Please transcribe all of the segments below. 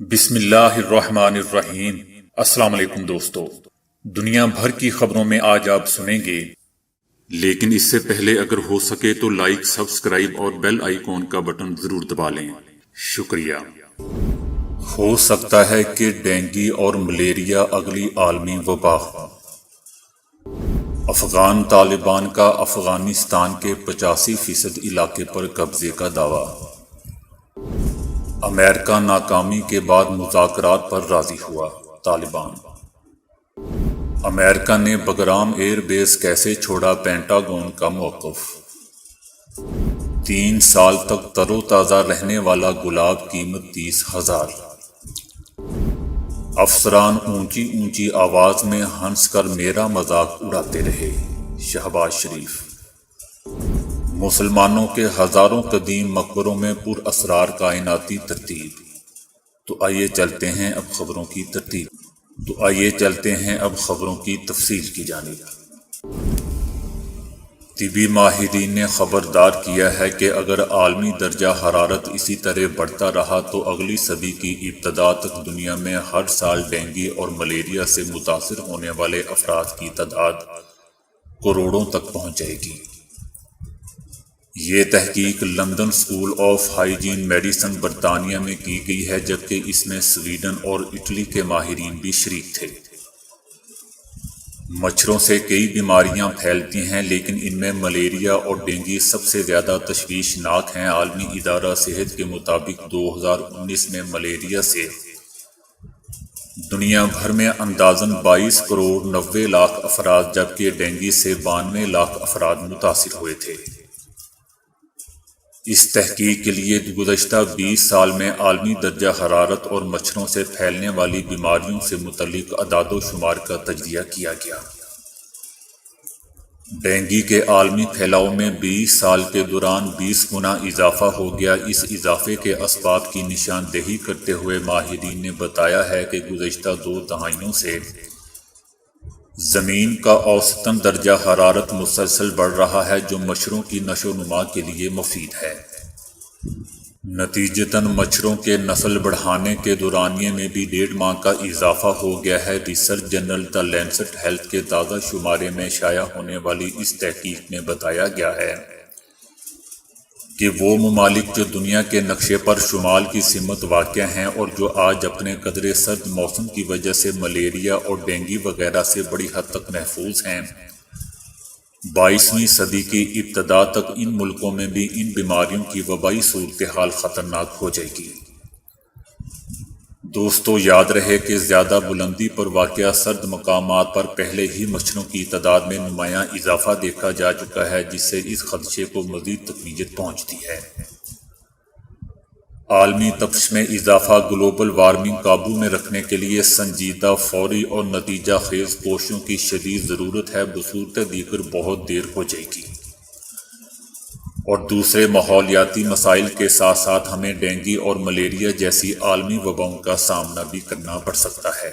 بسم اللہ الرحمن الرحیم۔ السلام علیکم دوستو، دنیا بھر کی خبروں میں آج آپ سنیں گے، لیکن اس سے پہلے اگر ہو سکے تو لائک، سبسکرائب اور بیل آئیکن کا بٹن ضرور دبا لیں، شکریہ۔ ہو سکتا ہے کہ ڈینگی اور ملیریا اگلی عالمی وبا ہو۔ افغان طالبان کا افغانستان کے 85% علاقے پر قبضے کا دعویٰ۔ امریکہ ناکامی کے بعد مذاکرات پر راضی ہوا، طالبان۔ امریکہ نے بگرام ایئر بیس کیسے چھوڑا، پینٹاگون کا موقف۔ 3 سال تک تر و تازہ رہنے والا گلاب قیمت 30,000۔ افسران اونچی اونچی آواز میں ہنس کر میرا مذاق اڑاتے رہے، شہباز شریف۔ مسلمانوں کے ہزاروں قدیم مقبروں میں پر اسرار کائناتی ترتیب۔ تو آئیے چلتے ہیں اب خبروں کی تفصیل کی جانب۔ طبی ماہرین نے خبردار کیا ہے کہ اگر عالمی درجہ حرارت اسی طرح بڑھتا رہا تو اگلی صدی کی ابتدا تک دنیا میں ہر سال ڈینگی اور ملیریا سے متاثر ہونے والے افراد کی تعداد کروڑوں تک پہنچ جائے گی۔ یہ تحقیق London school of hygiene medicine برطانیہ میں کی گئی ہے، جبکہ اس میں سویڈن اور اٹلی کے ماہرین بھی شریک تھے۔ مچھروں سے کئی بیماریاں پھیلتی ہیں، لیکن ان میں ملیریا اور ڈینگی سب سے زیادہ تشویشناک ہیں۔ عالمی ادارہ صحت کے مطابق 2019 میں ملیریا سے دنیا بھر میں اندازاً 22 کروڑ 90 لاکھ افراد، جبکہ ڈینگی سے 92 لاکھ افراد متاثر ہوئے تھے۔ اس تحقیق کے لیے گزشتہ 20 سال میں عالمی درجہ حرارت اور مچھروں سے پھیلنے والی بیماریوں سے متعلق اعداد و شمار کا تجزیہ کیا گیا۔ ڈینگی کے عالمی پھیلاؤ میں 20 سال کے دوران 20 گنا اضافہ ہو گیا۔ اس اضافے کے اسباب کی نشاندہی کرتے ہوئے ماہرین نے بتایا ہے کہ گزشتہ 2 دہائیوں سے زمین کا اوسطاً درجہ حرارت مسلسل بڑھ رہا ہے، جو مچھروں کی نشو و نما کے لیے مفید ہے۔ نتیجتاً مچھروں کے نسل بڑھانے کے دورانیے میں بھی 1.5 ماہ کا اضافہ ہو گیا ہے۔ ریسرچ جرنل دی لینسٹ ہیلتھ کے تازہ شمارے میں شائع ہونے والی اس تحقیق میں بتایا گیا ہے کہ وہ ممالک جو دنیا کے نقشے پر شمال کی سمت واقع ہیں اور جو آج اپنے قدرے سرد موسم کی وجہ سے ملیریا اور ڈینگی وغیرہ سے بڑی حد تک محفوظ ہیں، 22ویں صدی کی ابتدا تک ان ملکوں میں بھی ان بیماریوں کی وبائی صورتحال خطرناک ہو جائے گی۔ دوستو، یاد رہے کہ زیادہ بلندی پر واقع سرد مقامات پر پہلے ہی مچھروں کی تعداد میں نمایاں اضافہ دیکھا جا چکا ہے، جس سے اس خدشے کو مزید تقویت پہنچتی ہے۔ عالمی تپش میں اضافہ، گلوبل وارمنگ قابو میں رکھنے کے لیے سنجیدہ، فوری اور نتیجہ خیز کوششوں کی شدید ضرورت ہے، بصورت دیگر بہت دیر ہو جائے گی، اور دوسرے ماحولیاتی مسائل کے ساتھ ساتھ ہمیں ڈینگی اور ملیریا جیسی عالمی وباؤں کا سامنا بھی کرنا پڑ سکتا ہے۔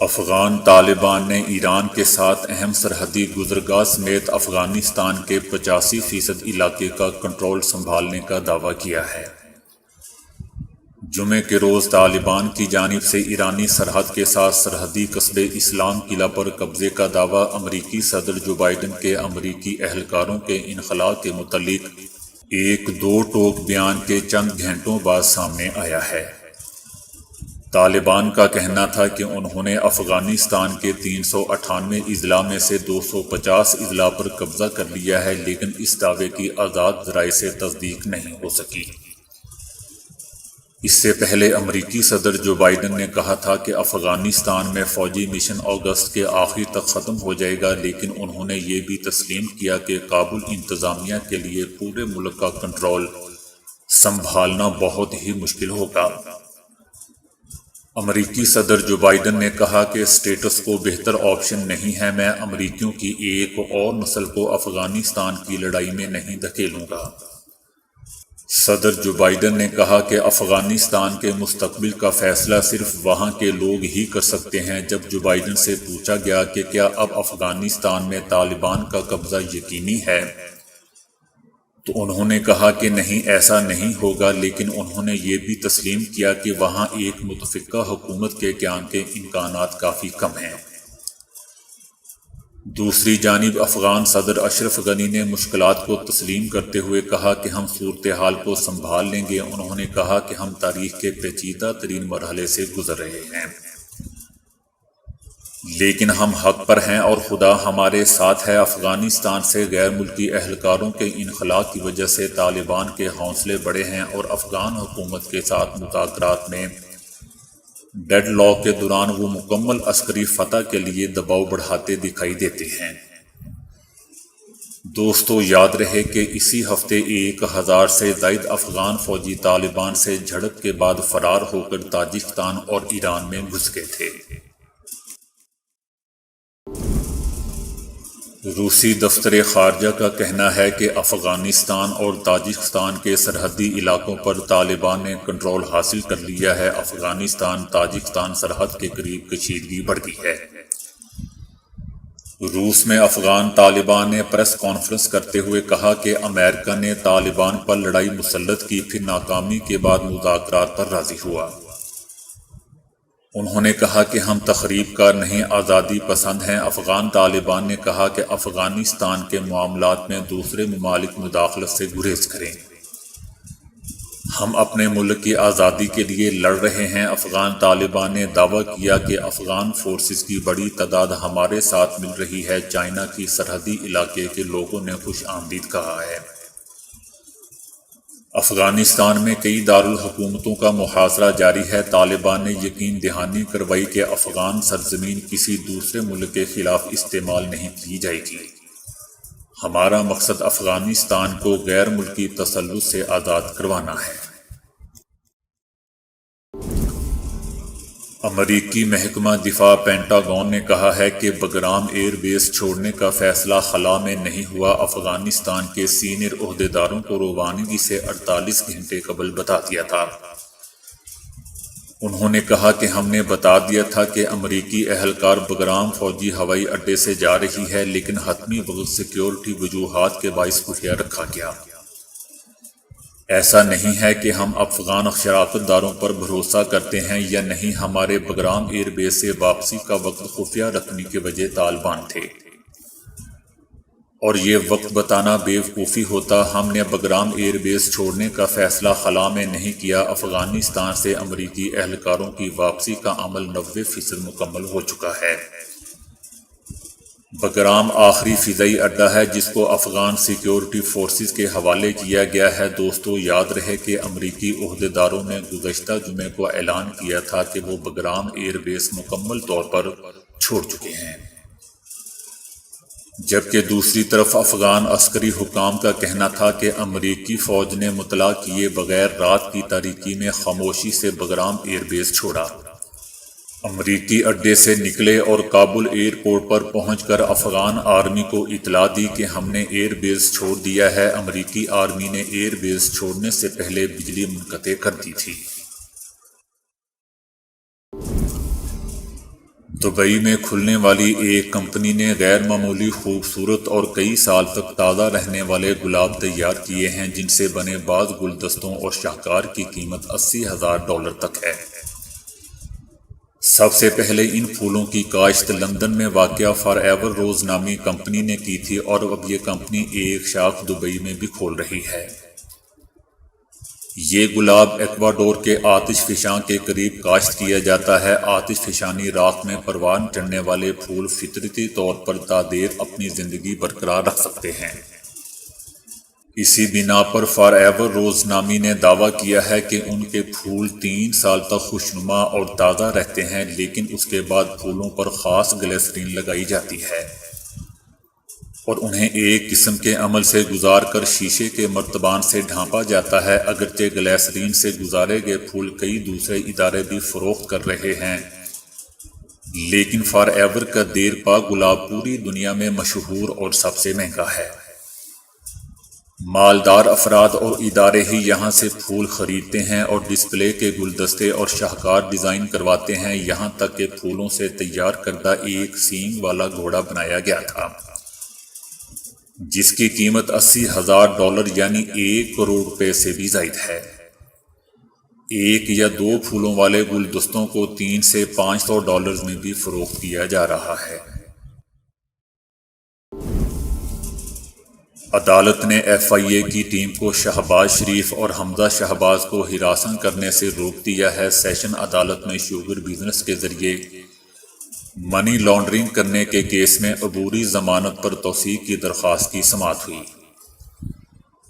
افغان طالبان نے ایران کے ساتھ اہم سرحدی گزرگاہ سمیت افغانستان کے 85% علاقے کا کنٹرول سنبھالنے کا دعویٰ کیا ہے۔ جمعے کے روز طالبان کی جانب سے ایرانی سرحد کے ساتھ سرحدی قصبے اسلام قلعہ پر قبضے کا دعویٰ امریکی صدر جو بائیڈن کے امریکی اہلکاروں کے انخلاء کے متعلق ایک 2 ٹوک بیان کے چند گھنٹوں بعد سامنے آیا ہے۔ طالبان کا کہنا تھا کہ انہوں نے افغانستان کے 398 اضلاع میں سے 250 اضلاع پر قبضہ کر لیا ہے، لیکن اس دعوے کی آزاد ذرائع سے تصدیق نہیں ہو سکی۔ اس سے پہلے امریکی صدر جو بائیڈن نے کہا تھا کہ افغانستان میں فوجی مشن اگست کے آخر تک ختم ہو جائے گا، لیکن انہوں نے یہ بھی تسلیم کیا کہ کابل انتظامیہ کے لیے پورے ملک کا کنٹرول سنبھالنا بہت ہی مشکل ہوگا۔ امریکی صدر جو بائیڈن نے کہا کہ اسٹیٹس کو بہتر آپشن نہیں ہے، میں امریکیوں کی ایک اور نسل کو افغانستان کی لڑائی میں نہیں دھکیلوں گا۔ صدر جو بائیڈن نے کہا کہ افغانستان کے مستقبل کا فیصلہ صرف وہاں کے لوگ ہی کر سکتے ہیں۔ جب جو بائیڈن سے پوچھا گیا کہ کیا اب افغانستان میں طالبان کا قبضہ یقینی ہے، تو انہوں نے کہا کہ نہیں، ایسا نہیں ہوگا، لیکن انہوں نے یہ بھی تسلیم کیا کہ وہاں ایک متفقہ حکومت کے قیام کے امکانات کافی کم ہیں۔ دوسری جانب افغان صدر اشرف غنی نے مشکلات کو تسلیم کرتے ہوئے کہا کہ ہم صورتحال کو سنبھال لیں گے۔ انہوں نے کہا کہ ہم تاریخ کے پیچیدہ ترین مرحلے سے گزر رہے ہیں، لیکن ہم حق پر ہیں اور خدا ہمارے ساتھ ہے۔ افغانستان سے غیر ملکی اہلکاروں کے انخلاء کی وجہ سے طالبان کے حوصلے بڑھے ہیں اور افغان حکومت کے ساتھ مذاکرات میں ڈیڈ لاک کے دوران وہ مکمل عسکری فتح کے لیے دباؤ بڑھاتے دکھائی دیتے ہیں۔ دوستو، یاد رہے کہ اسی ہفتے 1000 سے زائد افغان فوجی طالبان سے جھڑپ کے بعد فرار ہو کر تاجکستان اور ایران میں گھس گئے تھے۔ روسی دفتر خارجہ کا کہنا ہے کہ افغانستان اور تاجکستان کے سرحدی علاقوں پر طالبان نے کنٹرول حاصل کر لیا ہے۔ افغانستان تاجکستان سرحد کے قریب کشیدگی بڑھ گئی ہے۔ روس میں افغان طالبان نے پریس کانفرنس کرتے ہوئے کہا کہ امریکہ نے طالبان پر لڑائی مسلط کی، پھر ناکامی کے بعد مذاکرات پر راضی ہوا۔ انہوں نے کہا کہ ہم تخریب کار نہیں، آزادی پسند ہیں۔ افغان طالبان نے کہا کہ افغانستان کے معاملات میں دوسرے ممالک مداخلت سے گریز کریں۔ ہم اپنے ملک کی آزادی کے لیے لڑ رہے ہیں۔ افغان طالبان نے دعویٰ کیا کہ افغان فورسز کی بڑی تعداد ہمارے ساتھ مل رہی ہے۔ چائنا کی سرحدی علاقے کے لوگوں نے خوش آمدید کہا ہے۔ افغانستان میں کئی دارالحکومتوں کا محاصرہ جاری ہے۔ طالبان نے یقین دہانی کروائی کہ افغان سرزمین کسی دوسرے ملک کے خلاف استعمال نہیں کی جائے گی۔ ہمارا مقصد افغانستان کو غیر ملکی تسلط سے آزاد کروانا ہے۔ امریکی محکمہ دفاع پینٹاگون نے کہا ہے کہ بگرام ایئر بیس چھوڑنے کا فیصلہ خلا میں نہیں ہوا۔ افغانستان کے سینئر عہدیداروں کو روانگی سے 48 گھنٹے قبل بتا دیا تھا۔ انہوں نے کہا کہ ہم نے بتا دیا تھا کہ امریکی اہلکار بگرام فوجی ہوائی اڈے سے جا رہی ہے، لیکن حتمی وقت سیکیورٹی وجوہات کے باعث خفیہ رکھا گیا۔ ایسا نہیں ہے کہ ہم افغان شراکت داروں پر بھروسہ کرتے ہیں یا نہیں، ہمارے بگرام ایئر بیس سے واپسی کا وقت خفیہ رکھنے کی وجہ طالبان تھے اور یہ وقت بتانا بے وقوفی ہوتا۔ ہم نے بگرام ایئر بیس چھوڑنے کا فیصلہ خلا میں نہیں کیا۔ افغانستان سے امریکی اہلکاروں کی واپسی کا عمل 90% مکمل ہو چکا ہے۔ بگرام آخری فضائی اڈہ ہے جس کو افغان سیکیورٹی فورسز کے حوالے کیا گیا ہے۔ دوستو، یاد رہے کہ امریکی عہدیداروں نے گزشتہ جمعے کو اعلان کیا تھا کہ وہ بگرام ایئر بیس مکمل طور پر چھوڑ چکے ہیں، جبکہ دوسری طرف افغان عسکری حکام کا کہنا تھا کہ امریکی فوج نے مطلع کیے بغیر رات کی تاریکی میں خاموشی سے بگرام ایئر بیس چھوڑا۔ امریکی اڈے سے نکلے اور کابل ایئرپورٹ پر پہنچ کر افغان آرمی کو اطلاع دی کہ ہم نے ایئر بیس چھوڑ دیا ہے۔ امریکی آرمی نے ایئر بیس چھوڑنے سے پہلے بجلی منقطع کر دی تھی۔ دبئی میں کھلنے والی ایک کمپنی نے غیر معمولی خوبصورت اور کئی سال تک تازہ رہنے والے گلاب تیار کیے ہیں، جن سے بنے بعض گلدستوں اور شاہکار کی قیمت $80,000 تک ہے۔ سب سے پہلے ان پھولوں کی کاشت لندن میں واقع فار ایور روز نامی کمپنی نے کی تھی اور اب یہ کمپنی ایک شاخ دبئی میں بھی کھول رہی ہے۔ یہ گلاب ایکواڈور کے آتش فشاں کے قریب کاشت کیا جاتا ہے۔ آتش فشانی راکھ میں پروان چڑھنے والے پھول فطرتی طور پر تا دیر اپنی زندگی برقرار رکھ سکتے ہیں۔ اسی بنا پر فار ایور روز نامی نے دعویٰ کیا ہے کہ ان کے پھول 3 سال تک خوشنما اور تازہ رہتے ہیں، لیکن اس کے بعد پھولوں پر خاص گلیسرین لگائی جاتی ہے اور انہیں ایک قسم کے عمل سے گزار کر شیشے کے مرتبان سے ڈھانپا جاتا ہے۔ اگرچہ گلیسرین سے گزارے گئے پھول کئی دوسرے ادارے بھی فروخت کر رہے ہیں، لیکن فار ایور کا دیر پا گلاب پوری دنیا میں مشہور اور سب سے مہنگا ہے۔ مالدار افراد اور ادارے ہی یہاں سے پھول خریدتے ہیں اور ڈسپلے کے گلدستے اور شاہکار ڈیزائن کرواتے ہیں، یہاں تک کہ پھولوں سے تیار کردہ ایک سینگ والا گھوڑا بنایا گیا تھا۔ جس کی قیمت $80,000 یعنی 1 کروڑ روپے سے بھی زائد ہے۔ 1 یا 2 پھولوں والے گلدستوں کو $300 سے $500 میں بھی فروخت کیا جا رہا ہے۔ عدالت نے FIA کی ٹیم کو شہباز شریف اور حمزہ شہباز کو ہراساں کرنے سے روک دیا ہے۔ سیشن عدالت میں شوگر بزنس کے ذریعے منی لانڈرنگ کرنے کے کیس میں عبوری ضمانت پر توسیع کی درخواست کی سماعت ہوئی۔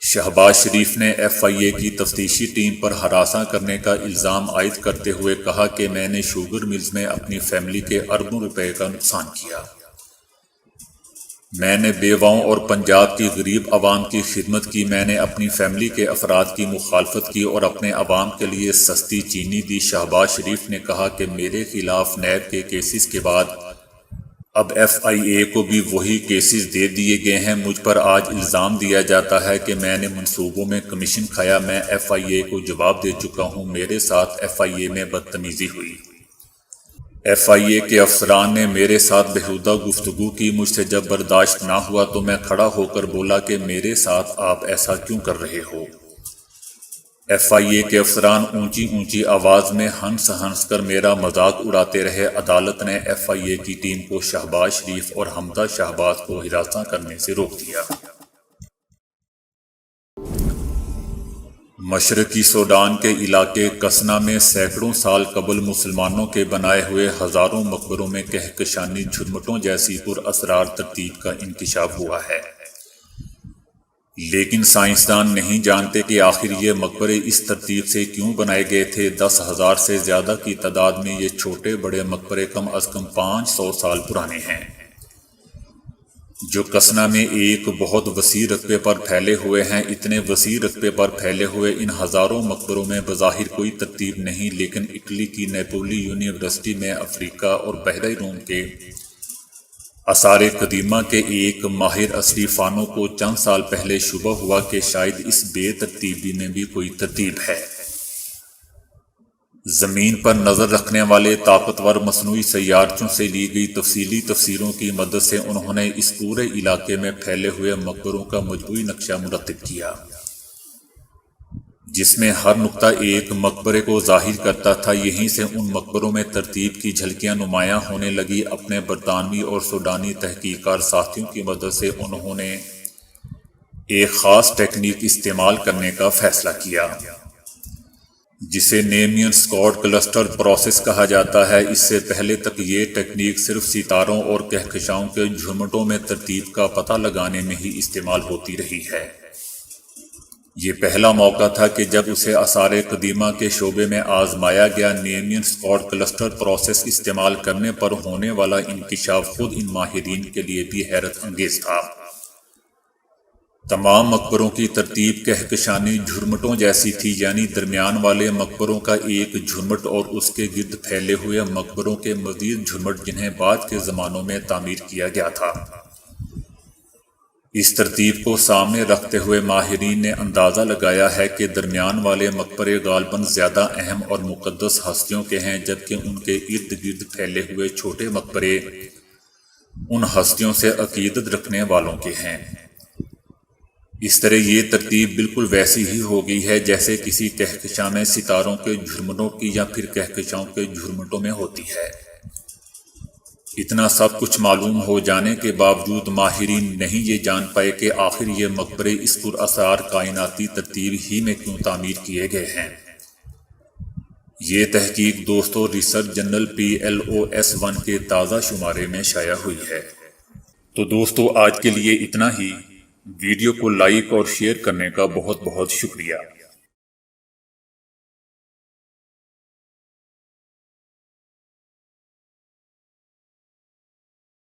شہباز شریف نے FIA کی تفتیشی ٹیم پر ہراساں کرنے کا الزام عائد کرتے ہوئے کہا کہ میں نے شوگر ملز میں اپنی فیملی کے اربوں روپے کا نقصان کیا۔ میں نے بیواؤں اور پنجاب کی غریب عوام کی خدمت کی۔ میں نے اپنی فیملی کے افراد کی مخالفت کی اور اپنے عوام کے لیے سستی چینی دی۔ شہباز شریف نے کہا کہ میرے خلاف نیب کے کیسز کے بعد اب FIA کو بھی وہی کیسز دے دیے گئے ہیں۔ مجھ پر آج الزام دیا جاتا ہے کہ میں نے منصوبوں میں کمیشن کھایا۔ میں FIA کو جواب دے چکا ہوں۔ میرے ساتھ FIA میں بدتمیزی ہوئی۔ FIA کے افسران نے میرے ساتھ بےہودہ گفتگو کی۔ مجھ سے جب برداشت نہ ہوا تو میں کھڑا ہو کر بولا کہ میرے ساتھ آپ ایسا کیوں کر رہے ہو؟ FIA کے افسران اونچی اونچی آواز میں ہنس ہنس کر میرا مذاق اڑاتے رہے۔ عدالت نے FIA کی ٹیم کو شہباز شریف اور حمزہ شہباز کو ہراساں کرنے سے روک دیا۔ مشرقی سوڈان کے علاقے کسنا میں سینکڑوں سال قبل مسلمانوں کے بنائے ہوئے ہزاروں مقبروں میں کہکشانی جھرمٹوں جیسی پر اسرار ترتیب کا انکشاف ہوا ہے، لیکن سائنسدان نہیں جانتے کہ آخر یہ مقبرے اس ترتیب سے کیوں بنائے گئے تھے۔ 10,000 سے زیادہ کی تعداد میں یہ چھوٹے بڑے مقبرے کم از کم 500 سال پرانے ہیں، جو کسنا میں ایک بہت وسیع رقبے پر پھیلے ہوئے ہیں۔ اتنے وسیع رقبے پر پھیلے ہوئے ان ہزاروں مقبروں میں بظاہر کوئی ترتیب نہیں، لیکن اٹلی کی نیپولی یونیورسٹی میں افریقہ اور بحیرہ روم کے آثار قدیمہ کے ایک ماہر عصری فانوں کو چند سال پہلے شبہ ہوا کہ شاید اس بے ترتیبی میں بھی کوئی ترتیب ہے۔ زمین پر نظر رکھنے والے طاقتور مصنوعی سیارچوں سے لی گئی تفصیلی تصویروں کی مدد سے انہوں نے اس پورے علاقے میں پھیلے ہوئے مقبروں کا مجموعی نقشہ مرتب کیا، جس میں ہر نقطہ ایک مقبرے کو ظاہر کرتا تھا۔ یہیں سے ان مقبروں میں ترتیب کی جھلکیاں نمایاں ہونے لگی۔ اپنے برطانوی اور سوڈانی تحقیق کار ساتھیوں کی مدد سے انہوں نے ایک خاص ٹیکنیک استعمال کرنے کا فیصلہ کیا، جسے نیمین سکوڈ کلسٹر پروسیس کہا جاتا ہے۔ اس سے پہلے تک یہ ٹیکنیک صرف ستاروں اور کہکشاؤں کے جھرمٹوں میں ترتیب کا پتہ لگانے میں ہی استعمال ہوتی رہی ہے۔ یہ پہلا موقع تھا کہ جب اسے آثار قدیمہ کے شعبے میں آزمایا گیا۔ نیمین سکوڈ کلسٹر پروسیس استعمال کرنے پر ہونے والا انکشاف خود ان ماہرین کے لیے بھی حیرت انگیز تھا۔ تمام مقبروں کی ترتیب کہکشانی جھرمٹوں جیسی تھی، یعنی درمیان والے مقبروں کا ایک جھرمٹ اور اس کے گرد پھیلے ہوئے مقبروں کے مزید جھرمٹ جنہیں بعد کے زمانوں میں تعمیر کیا گیا تھا۔ اس ترتیب کو سامنے رکھتے ہوئے ماہرین نے اندازہ لگایا ہے کہ درمیان والے مقبرے غالباً زیادہ اہم اور مقدس ہستیوں کے ہیں، جبکہ ان کے ارد گرد پھیلے ہوئے چھوٹے مقبرے ان ہستیوں سے عقیدت رکھنے والوں کے ہیں۔ اس طرح یہ ترتیب بالکل ویسی ہی ہو گئی ہے جیسے کسی کہکشاں میں ستاروں کے جھرمٹوں کی یا پھر کہکشاؤں کے جھرمٹوں میں ہوتی ہے۔ اتنا سب کچھ معلوم ہو جانے کے باوجود ماہرین نہیں یہ جان پائے کہ آخر یہ مقبرے اس پر اسرار کائناتی ترتیب ہی میں کیوں تعمیر کیے گئے ہیں۔ یہ تحقیق دوستو ریسرچ جرنل PLOS 1 کے تازہ شمارے میں شائع ہوئی ہے۔ تو دوستو آج کے لیے اتنا ہی۔ ویڈیو کو لائک اور شیئر کرنے کا بہت بہت شکریہ۔